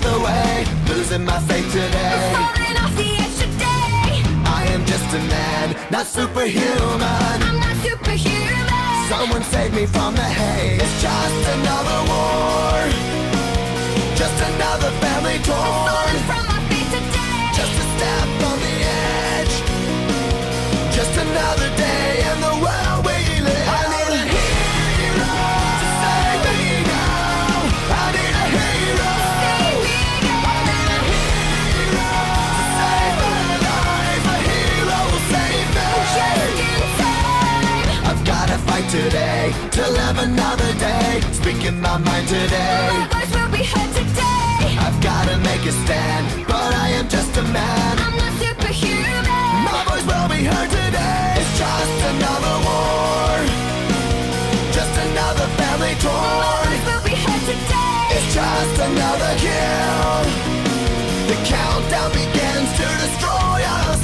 breath away, losing my faith today. Falling off the edge today. I am just a man, not superhuman. I'm not superhuman. Someone save me from the haze. It's just another war, just another family torn. Falling from my feet today. Just a step on the edge, just another day in the world we live. I need a hero to save me now. I need a hero. I need a hero to save my life. A hero will save me. Just in time. I've gotta fight today to live another day. Speaking my mind today. My voice will be heard today. I've gotta make a stand, but I am just a man. I'm not superhuman. My voice will be heard today. It's just another war, just another family My torn. voice will be heard today. It's just another kill. The countdown begins to destroy us